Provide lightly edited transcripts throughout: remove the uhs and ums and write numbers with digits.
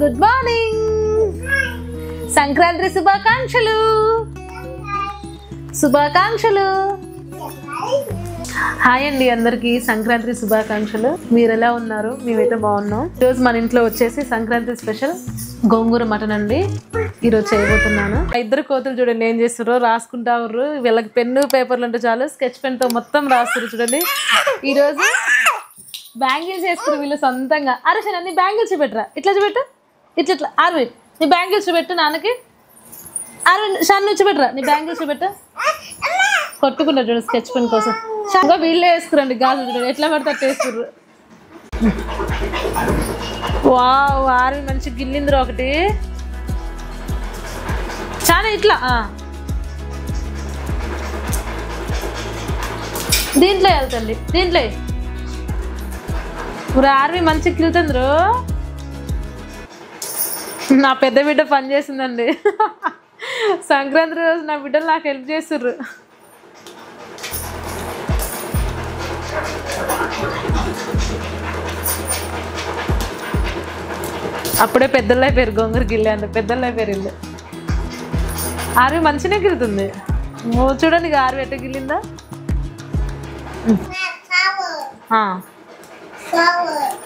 Good morning. Sankranti శుభాకాంక్షలు. శుభాకాంక్షలు. Hi అండి అందరికి, సంక్రాంతి శుభాకాంక్షలు. మీరు ఎలా ఉన్నారు? మేమైతే బాగున్నాం. ఈరోజు మన ఇంట్లో వచ్చేసి సంక్రాంతి స్పెషల్ గోంగూర మటన్ అండి ఈరోజు చేయబోతున్నాను. ఇద్దరు కోతులు చూడండి ఏం చేస్తారో, రాసుకుంటా ఉర్రు. వీళ్ళకి పెన్ను పేపర్లు అంటే చాలు, స్కెచ్ పెన్ తో మొత్తం రాస్తారు చూడండి. ఈరోజు బ్యాంగిల్స్ వేసుకుని వీళ్ళు సొంతంగా. అరే నీ బ్యాంగిల్స్ చూపెట్టరా, ఇట్లా చూపెట్టు, ఇట్లా ఇట్లా. ఆర్వి నీ బ్యాంగిల్స్ చూపెట్టు నాన్నకి. ఆర్వి షాన్ చూపెట్టరా, నీ బ్యాంగిల్స్ చూపెట్టు. కొట్టుకున్నారు చూడండి స్కెచ్ పెన్ కోసం. వీళ్ళే వేసుకురండి గాజులు చూడండి ఎట్లా పడితే అట్లా వేసుకుర్రు. వావ్, ఆర్వి మంచి గిల్లిందిరా ఒకటి. చాలా ఇట్లా దీంట్లో వెళ్తండి, దీంట్లో ఆర్వి మంచి గిల్తుండ్రు. నా పెద్ద బిడ్డ పని చేసిందండి. సంక్రాంతి రోజు నా బిడ్డలు నాకు హెల్ప్ చేస్తుర్రు. అప్పుడే పెద్దలు అయిపోయారు, గొంగూర గిల్లే అంటే పెద్దలు అయిపోయారు. ఆర్వి మంచిగా గిల్లుతుంది. చూడండి ఇక ఆర్వి ఎట్ట గిల్లిందా.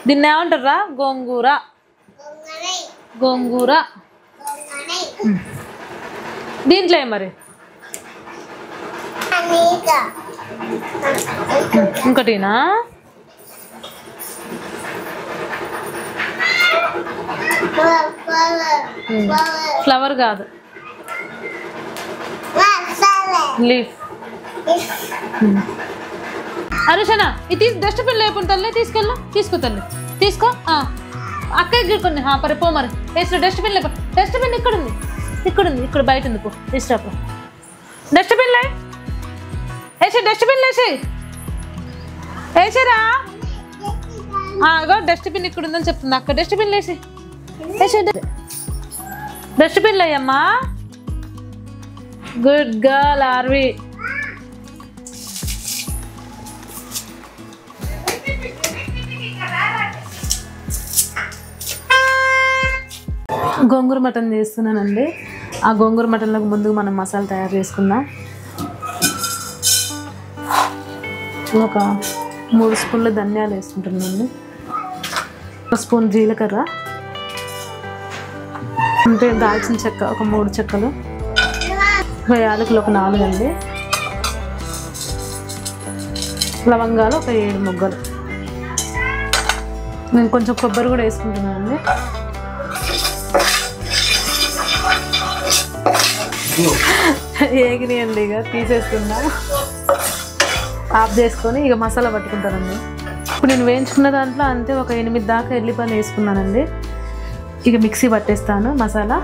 దీన్ని ఏమంటారా? గోంగూర. గోంగూర. దీంట్లో మరి ఇంకోటినా? ఫ్లవర్ కాదు, లీఫ్. అరుషనా ఇది డస్ట్బిన్ లేకుండా తల్లి తీసుకెళ్ళు, తీసుకో తల్లి తీసుకో. అక్కడికి గిరుకుంది పో మరి. వేసిన డస్ట్బిన్ లేకుండా. డస్ట్బిన్ ఇక్కడ ఉంది, ఇక్కడ ఉంది, ఇక్కడ బయట ఉంది. పో తీసుకో. డస్ట్బిన్ లే వేసి, డస్ట్బిన్ లేసి వేసిరా. అగో డస్ట్బిన్ ఇక్కడ ఉందని చెప్తుంది అక్క. డస్ట్బిన్ లేసి వేసే, డస్ట్బిన్ లేయమ్మా. Good girl Arvi. Gongura mutton చేస్తున్నానండి. ఆ గోంగూర మటన్లోకి ముందుగా మనం మసాలా తయారు చేసుకుందాం. ఒక 3 స్పూన్ల ధనియాలు వేసుకుంటున్నానండి. 1 స్పూన్ జీలకర్ర, అంటే దాల్చిన చెక్క ఒక 3 చెక్కలు, యాలకులు ఒక 4 అండి, లవంగాలు ఒక 7 మొగ్గలు. నేను కొంచెం కొబ్బరి కూడా వేసుకుంటున్నానండి. ఏగినాయండి, ఇక తీసేస్తున్నా. ఆఫ్ చేసుకొని ఇక మసాలా పట్టుకుంటానండి. ఇప్పుడు నేను వేయించుకున్న దాంట్లో అంతే ఒక 8 దాకా ఎల్లిపాయలు వేసుకున్నానండి. ఇక మిక్సీ పట్టేస్తాను మసాలా.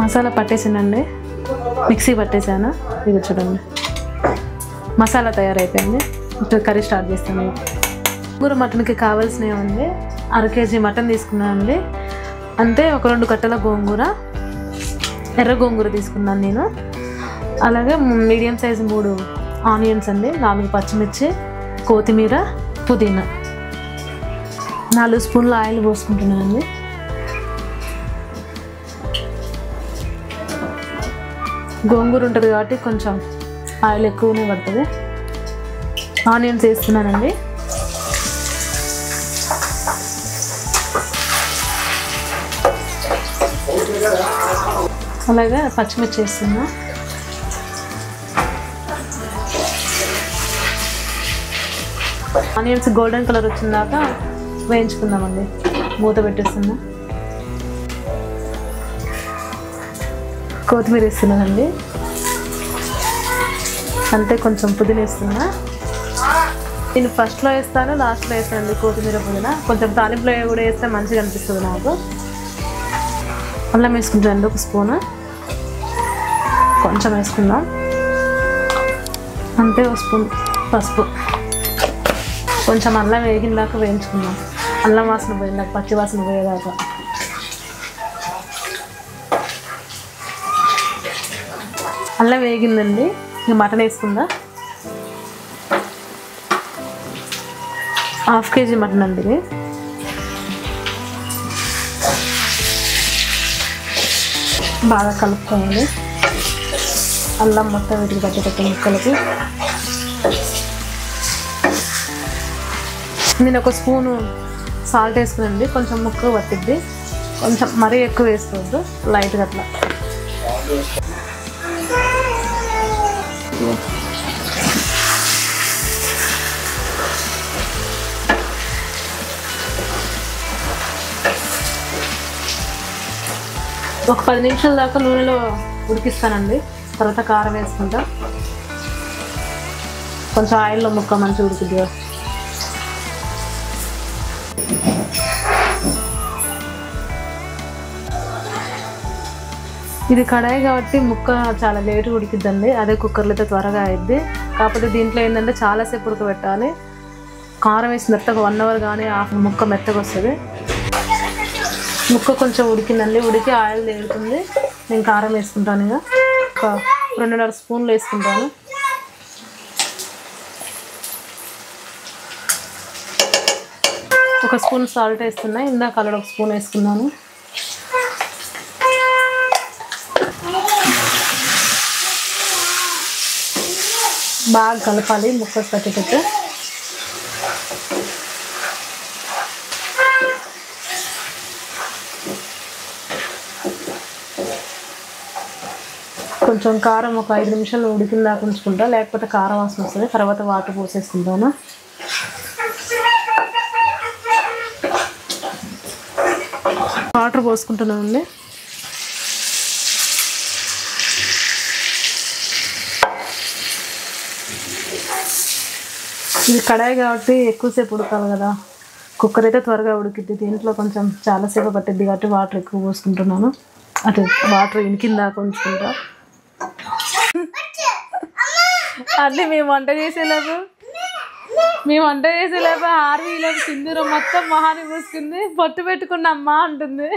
మసాలా పట్టేసానండి, మిక్సీ పట్టేసాను. ఇక చూడండి మసాలా తయారైపోయింది. ఇప్పుడు కర్రీ స్టార్ట్ చేస్తాను. గోంగూర మటన్కి కావాల్సినవి ఉంది. 1/2 కేజీ మటన్ తీసుకున్నానండి. అంతే ఒక 2 కట్టల గోంగూర, ఎర్ర గోంగూర తీసుకున్నాను నేను. అలాగే మీడియం సైజు 3 ఆనియన్స్ అండి, 4 పచ్చిమిర్చి, కొత్తిమీర, పుదీనా. 4 స్పూన్ల ఆయిల్ పోసుకుంటున్నానండి. గోంగూర ఉంటుంది కాబట్టి కొంచెం ఆయిల్ ఎక్కువనే పడుతుంది. ఆనియన్స్ వేస్తున్నానండి. అలాగే పచ్చిమిర్చి వేస్తున్నా. ఆనియన్స్ గోల్డెన్ కలర్ వచ్చిందాక వేయించుకుందామండి. మూత పెట్టేస్తున్నా. కొత్తిమీర వేస్తున్నానండి. అంతే కొంచెం పుదీనా వేస్తున్నా. నేను ఫస్ట్లో వేస్తాను, లాస్ట్లో వేస్తానండి కొత్తిమీర పుదీనా. కొంచెం తాలింపులో కూడా వేస్తే మంచిగా అనిపిస్తుంది నాకు. అల్లం వేసుకుంటానండి 1 స్పూను, కొంచెం వేసుకుందాం. అంతే 1 స్పూన్ పసుపు. కొంచెం అల్లం వేగినదాకా వేయించుకుందాం. అల్లం వాసన పోయిందాక, పచ్చి వాసన పోయేదాకా. అల్లం వేగిందండి. ఇక మటన్ వేసుకుందా. హాఫ్ కేజీ మటన్ అండి ఇది. బాగా కలుపుకోవాలి. అల్లం మొత్తం వీటికి పట్టేటట్టు ముక్కలకి. నేను ఒక స్పూను సాల్ట్ వేసుకునండి, కొంచెం ముక్క పట్టిద్ది. కొంచెం మరీ ఎక్కువ వేసుకోవద్దు, లైట్గా అట్లా. ఒక 10 నిమిషాల దాకా నూనెలో ఉడికిస్తానండి. తర్వాత కారం వేసుకుంటా. కొంచెం ఆయిల్లో ముక్క మంచిగా ఉడికిద్ది. ఇది కడాయి కాబట్టి ముక్క చాలా లేటు ఉడికిద్దండి. అదే కుక్కర్లో అయితే త్వరగా అయ్యిద్ది. కాకపోతే దీంట్లో ఏంటంటే చాలాసేపు ఉడకబెట్టాలి. కారం వేసిన తర్వాత ఒక 1 అవర్ కానీ ముక్క మెత్తగా వస్తుంది. ముక్క కొంచెం ఉడికిందండి. ఉడికి ఆయిల్ తేలుతుంది. నేను కారం వేసుకుంటాను. ఇక ఒక 2.5 స్పూన్లు వేసుకుంటాను. ఒక స్పూన్ సాల్ట్ వేస్తున్నా. ఇందాక అలా ఒక స్పూన్ వేసుకున్నాను. బాగా కలపాలి ముక్క పట్టేటట్టు. కొంచెం కారం ఒక 5 నిమిషాలు ఉడికిందాక ఉంచుకుంటా, లేకపోతే కారం వాసన వస్తుంది. తర్వాత వాటర్ పోసేసుకుంటాను. వాటర్ పోసుకుంటున్నామండి. ఇది కడాయి కాబట్టి ఎక్కువసేపు ఉడకాలి కదా. కుక్కర్ అయితే త్వరగా ఉడికిద్ది. దీంట్లో కొంచెం చాలాసేపు పట్టిద్ది కాబట్టి వాటర్ ఎక్కువ పోసుకుంటున్నాను. అటు వాటర్ ఇనికిందాక ఉంచుకుంటా. అంటే మేము వంట చేసేలాగా హార్వీలోపు సింధూరం మొత్తం మొహాన్ని పూసుకుంది. బొట్టు పెట్టుకున్న అమ్మ అంటుంది.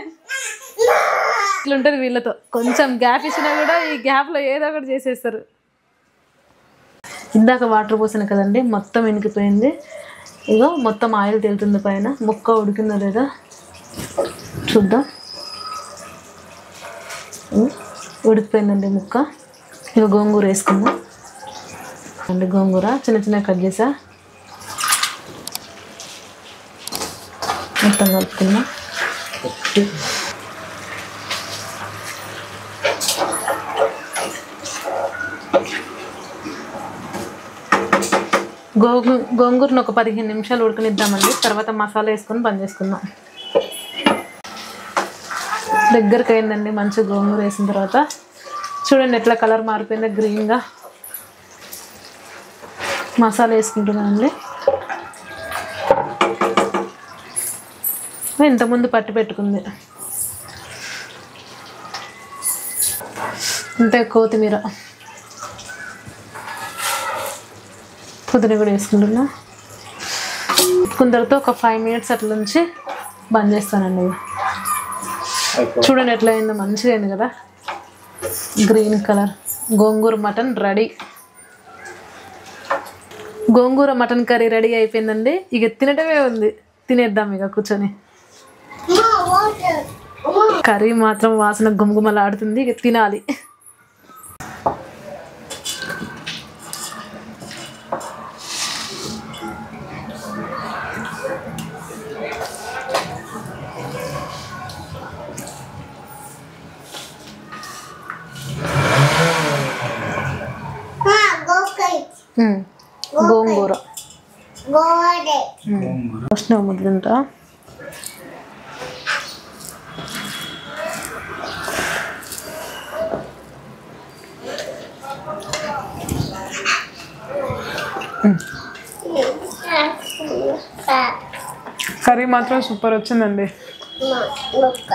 ఇట్లుంటుంది వీళ్ళతో. కొంచెం గ్యాప్ ఇచ్చినా కూడా ఈ గ్యాప్లో ఏదో ఒకటి చేసేస్తారు. ఇందాక వాటర్ పోసాను కదండి, మొత్తం ఇనికిపోయింది. ఇగో మొత్తం ఆయిల్ తేలుతుంది పైన. ముక్క ఉడికిందో లేదా చూద్దాం. ఉడికిపోయిందండి ముక్క. ఇక గోంగూర వేసుకుందాం అండి. గోంగూర చిన్న చిన్న కట్ చేసా. మొత్తం కలుపుకుందాం. గోంగూరను ఒక 15 నిమిషాలు ఉడకనిద్దామండి. తర్వాత మసాలా వేసుకొని బంద్ చేసుకుందాం. దగ్గరికి అయిందండి మంచిగా గోంగూర వేసిన తర్వాత. చూడండి ఎట్లా కలర్ మారిపోయిందో, గ్రీన్గా. మసాలా వేసుకుంటున్నానండి. ఇంతకుముందు పట్టి పెట్టుకుంది. అంటే కొత్తిమీర కూడా వేసుకుంటున్నా. ఉప్పుకున్న తర్వాత ఒక 5 మినిట్స్ అట్లా నుంచి బంద్ చేస్తానండి. చూడండి ఎట్లా అయిందో, మంచిగా అయింది కదా, గ్రీన్ కలర్. గోంగూర మటన్ రెడీ. గోంగూర మటన్ కర్రీ రెడీ అయిపోయిందండి. ఇక తినటమే ఉంది. తినేద్దాం ఇక కూర్చొని. కర్రీ మాత్రం వాసన గుమగుమలాడుతుంది. ఇక తినాలి. గోంగూర ఫస్ట్ ముద్ద తింటా. కర్రీ మాత్రం సూపర్ వచ్చిందండి.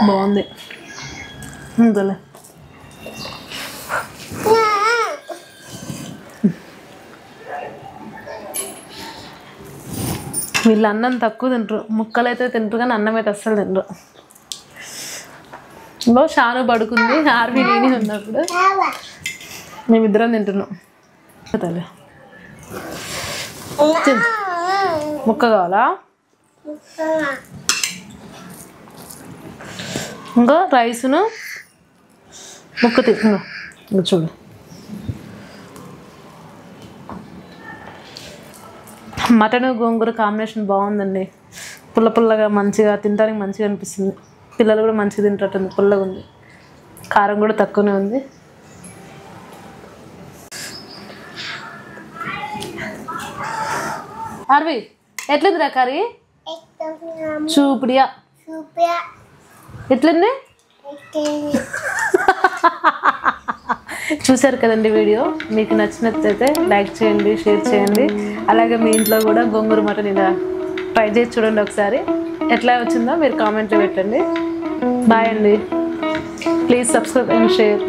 బాగుంది. ఇందులో వీళ్ళు అన్నం తక్కువ తింటారు. ముక్కలు అయితే తింటారు కానీ అన్నం అయితే అస్సలు తింటారు. ఇంకో షాను పడుకుంది. ఆర్మీ నేనే ఉన్నప్పుడు మేమిద్దరం తింటున్నాం. ముక్క కావాలా? ఇంకా రైస్ను ముక్క తిన్నా చూడు. మటన్ గోంగూర కాంబినేషన్ బాగుందండి. పుల్ల పుల్లగా మంచిగా తినడానికి మంచిగా అనిపిస్తుంది. పిల్లలు కూడా మంచిగా తింటుంది. పుల్లగా ఉంది, కారం కూడా తక్కువనే ఉంది. అరవి ఎట్లుందిరా కర్రీ? చూపుడియా ఎట్లుంది? చూసారు కదండి వీడియో. మీకు నచ్చినట్లయితే లైక్ చేయండి, షేర్ చేయండి. అలాగే మీ ఇంట్లో కూడా గోంగూర మటన్ ఇలా ట్రై చేసి చూడండి ఒకసారి. ఎట్లా వచ్చిందో మీరు కామెంట్లో పెట్టండి. బాయ్ అండి. Please subscribe and share.